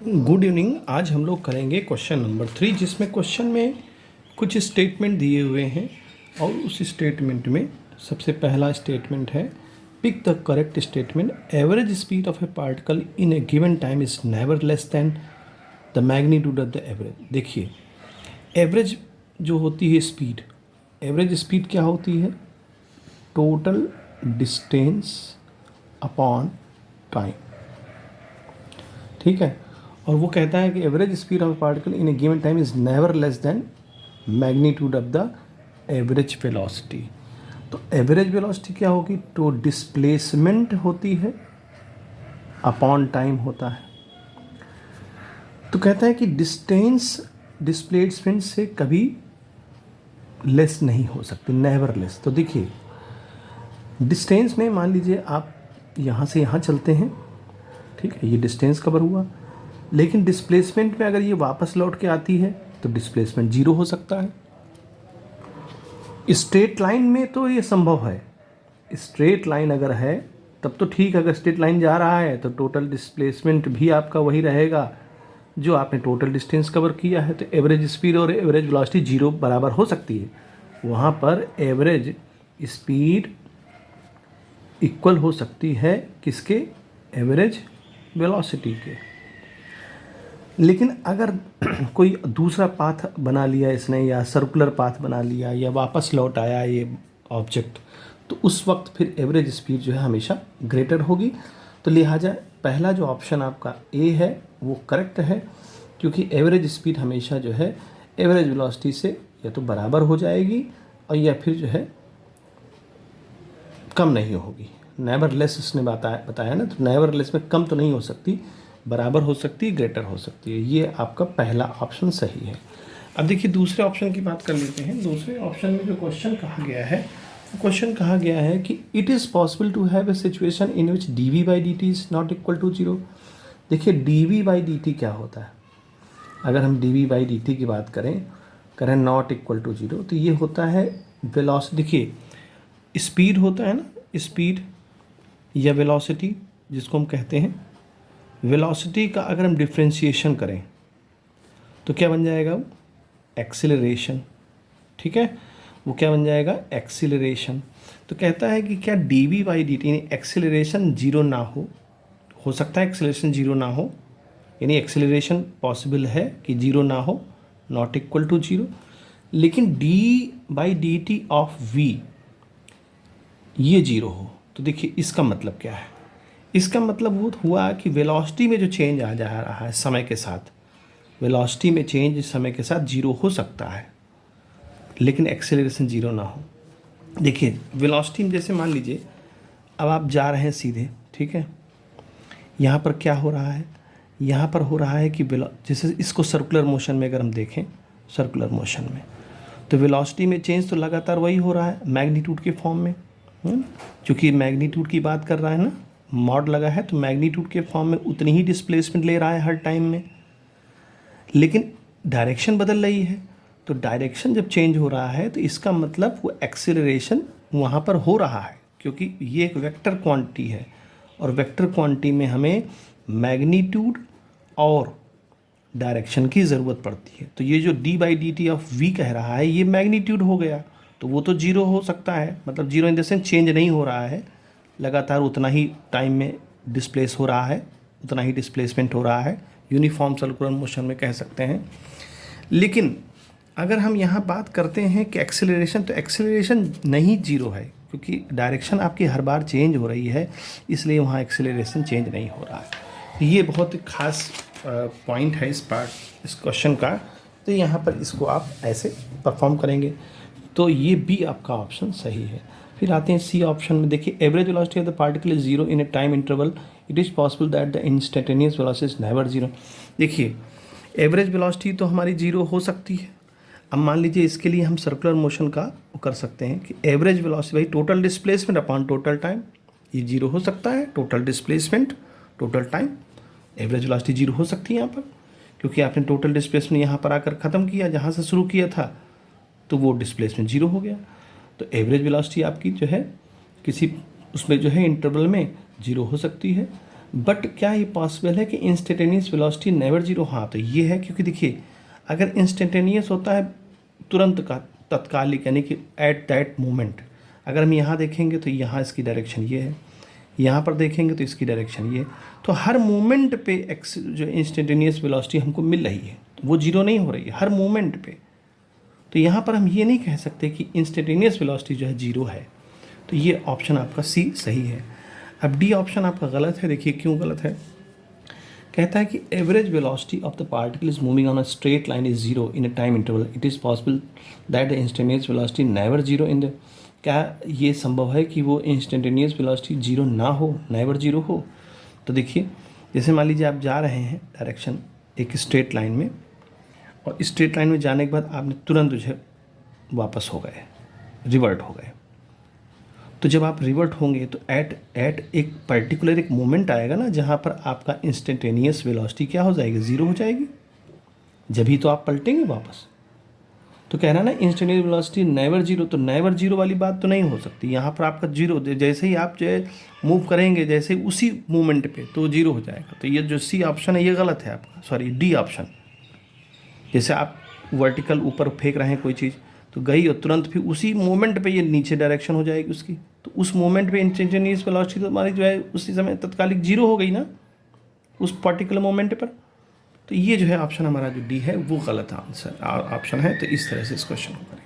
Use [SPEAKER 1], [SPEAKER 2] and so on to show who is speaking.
[SPEAKER 1] Good evening. आज हम लोग करेंगे क्वेश्चन नंबर 3, जिसमें क्वेश्चन में कुछ स्टेटमेंट दिए हुए हैं और उस स्टेटमेंट में सबसे पहला स्टेटमेंट है pick the correct statement. Average speed of a particle in a given time is never less than the magnitude of the average. देखिए, एवरेज जो होती है स्पीड, एवरेज स्पीड क्या होती है? Total distance upon time. ठीक है, और वो कहता है कि average speed of particle in a given time is never less than magnitude of the average velocity. तो एवरेज वेलोसिटी क्या होगी? तो डिस्प्लेसमेंट होती है अपॉन टाइम होता है। तो कहता है कि डिस्टेंस डिस्प्लेसमेंट से कभी लेस नहीं हो सकती, नेवर लेस। तो देखिए, डिस्टेंस में मान लीजिए आप यहाँ से यहाँ चलते हैं, ठीक है, ये डिस्टेंस कवर हुआ, लेकिन डिस्प्लेसमेंट में अगर ये वापस लौट के आती है तो डिस्प्लेसमेंट जीरो हो सकता है। स्ट्रेट लाइन में तो ये संभव है, स्ट्रेट लाइन अगर है तब तो ठीक है। अगर स्ट्रेट लाइन जा रहा है तो टोटल डिस्प्लेसमेंट भी आपका वही रहेगा जो आपने टोटल डिस्टेंस कवर किया है। तो एवरेज स्पीड और एवरेज वेलोसिटी जीरो बराबर हो सकती है। वहाँ पर एवरेज स्पीड इक्वल हो सकती है किसके? एवरेज वेलोसिटी के। लेकिन अगर कोई दूसरा पाथ बना लिया इसने, या सर्कुलर पाथ बना लिया, या वापस लौट आया ये ऑब्जेक्ट, तो उस वक्त फिर एवरेज स्पीड जो है हमेशा ग्रेटर होगी। तो लिहाजा पहला जो ऑप्शन आपका ए है वो करेक्ट है, क्योंकि एवरेज स्पीड हमेशा जो है एवरेज वेलोसिटी से या तो बराबर हो जाएगी और या फिर जो है कम नहीं होगी। नेवर लेस इसने बताया ना, तो नेवर लेस में कम तो नहीं हो सकती, बराबर हो सकती है, ग्रेटर हो सकती है। ये आपका पहला ऑप्शन सही है। अब देखिए दूसरे ऑप्शन की बात कर लेते हैं। दूसरे ऑप्शन में जो क्वेश्चन कहा गया है, क्वेश्चन कहा गया है कि it is possible to have a situation in which D we by D T is not equal to zero. देखिए, D we by D T क्या होता है? अगर हम D we by D T की बात करें नॉट इक्वल टू जीरो, तो ये होता है वेलोसिटी। देखिए, स्पीड होता है ना, स्पीड या वेलोसिटी जिसको हम कहते हैं, वेलोसिटी का अगर हम डिफ्रेंशिएशन करें तो क्या बन जाएगा? वो एक्सीलरेशन। ठीक है, वो क्या बन जाएगा? एक्सीलरेशन। तो कहता है कि क्या d we by D t यानी एक्सीलरेशन जीरो ना हो सकता है एक्सीलरेशन जीरो ना हो, यानी एक्सीलरेशन पॉसिबल है कि जीरो ना हो, नॉट इक्वल टू जीरो। लेकिन d by D t of v ये जीरो हो। तो देखिए इसका मतलब क्या है? इसका मतलब वो हुआ कि वेलोसिटी में जो चेंज आ जा रहा है समय के साथ, वेलोसिटी में चेंज समय के साथ जीरो हो सकता है, लेकिन एक्सेलरेशन जीरो ना हो। देखिए वेलोसिटी में जैसे मान लीजिए अब आप जा रहे हैं सीधे, ठीक है, यहाँ पर क्या हो रहा है? यहाँ पर हो रहा है कि जैसे इसको सर्कुलर मोशन में अगर हम देखें, सर्कुलर मोशन में तो वेलोसिटी में चेंज तो लगातार वही हो रहा है मैग्नीट्यूड के फॉर्म में, क्योंकि मैग्नीट्यूड की बात कर रहा है ना, मॉड लगा है, तो मैग्नीट्यूड के फॉर्म में उतनी ही डिस्प्लेसमेंट ले रहा है हर टाइम में। लेकिन डायरेक्शन बदल रही है, तो डायरेक्शन जब चेंज हो रहा है तो इसका मतलब वो एक्सीलरेशन वहाँ पर हो रहा है, क्योंकि ये एक वेक्टर क्वांटिटी है और वेक्टर क्वांटिटी में हमें मैग्नीट्यूड और डायरेक्शन की ज़रूरत पड़ती है। तो ये जो d by D t of v कह रहा है ये मैग्नीट्यूड हो गया, तो वो तो जीरो हो सकता है, मतलब zero in the sense change नहीं हो रहा है, लगातार उतना ही टाइम में डिस्प्लेस हो रहा है, उतना ही डिस्प्लेसमेंट हो रहा है, यूनिफॉर्म सर्कुलर मोशन में कह सकते हैं। लेकिन अगर हम यहाँ बात करते हैं कि एक्सेलरेशन, तो एक्सेलरेशन नहीं जीरो है, क्योंकि डायरेक्शन आपकी हर बार चेंज हो रही है, इसलिए वहाँ एक्सेलरेशन चेंज नहीं हो रहा है। ये बहुत खास पॉइंट है इस क्वेश्चन का। तो यहाँ पर इसको आप ऐसे परफॉर्म करेंगे, तो ये भी आपका ऑप्शन सही है। फिर आते हैं सी ऑप्शन में। देखिए, average velocity of the particle is zero in A time interval, it is possible that the instantaneous velocity is never zero. देखिए, एवरेज वेलोसिटी तो हमारी जीरो हो सकती है। अब मान लीजिए इसके लिए हम सर्कुलर मोशन का कर सकते हैं कि एवरेज वेलोसिटी भाई total displacement upon total time, ये जीरो हो सकता है। Total displacement total time, average velocity zero हो सकती है यहाँ पर, क्योंकि आपने टोटल डिस्प्लेसमेंट यहाँ पर आकर ख़त्म किया, जहाँ से शुरू किया था, तो वो डिस्प्लेसमेंट जीरो हो गया। तो एवरेज वेलोसिटी आपकी जो है किसी उसमें जो है इंटरवल में जीरो हो सकती है। बट क्या ये पॉसिबल है कि इंस्टेंटेनियस वेलोसिटी नेवर जीरो? हाँ, तो ये है, क्योंकि देखिए अगर इंस्टेंटेनियस होता है तुरंत का, तत्कालिक, यानी कि एट दैट मोमेंट, अगर हम यहाँ देखेंगे तो यहाँ इसकी डायरेक्शन ये है, यहाँ पर देखेंगे तो इसकी डायरेक्शन ये, तो हर मोमेंट पे एक्स जो इंस्टेंटेनियस वेलोसिटी हमको मिल रही है, वो जीरो नहीं हो रही है हर मोमेंट पे। तो यहाँ पर हम ये नहीं कह सकते कि इंस्टेंटेनियस वेलोसिटी जो है जीरो है। तो ये ऑप्शन आपका सी सही है। अब डी ऑप्शन आपका गलत है। देखिए क्यों गलत है। कहता है कि average velocity of the particle is moving on a straight line is zero in a time interval, it is possible that the instantaneous velocity never zero in the, क्या ये संभव है कि वो इंस्टेंटेनियस वेलोसिटी जीरो ना हो, never zero हो? तो देखिए जैसे मान लीजिए आप जा रहे हैं डायरेक्शन एक स्ट्रेट लाइन में, और स्ट्रेट लाइन में जाने के बाद आपने तुरंत जो है वापस हो गए, रिवर्ट हो गए। तो जब आप रिवर्ट होंगे तो एट एक पर्टिकुलर एक मोमेंट आएगा ना, जहाँ पर आपका इंस्टेंटेनियस वेलोसिटी क्या हो जाएगी, ज़ीरो हो जाएगी, जब ही तो आप पलटेंगे वापस। तो कह रहा ना इंस्टेंटेनियस वेलोसिटी नेवर जीरो, तो नेवर जीरो वाली बात तो नहीं हो सकती। यहाँ पर आपका जीरो, जैसे ही आप जो है मूव करेंगे जैसे उसी मोमेंट पे, तो जीरो हो जाएगा। तो ये जो सी ऑप्शन है ये गलत है आपका, सॉरी डी ऑप्शन। जैसे आप वर्टिकल ऊपर फेंक रहे हैं कोई चीज़, तो गई और तुरंत फिर उसी मोमेंट पे ये नीचे डायरेक्शन हो जाएगी उसकी, तो उस मोमेंट पे इंस्टेंटेनियस वेलोसिटी तो हमारी जो है उसी समय तत्कालिक जीरो हो गई ना उस पर्टिकुलर मोमेंट पर। तो ये जो है ऑप्शन हमारा जो डी है वो गलत आंसर ऑप्शन है। तो इस तरह से इस क्वेश्चन को करें।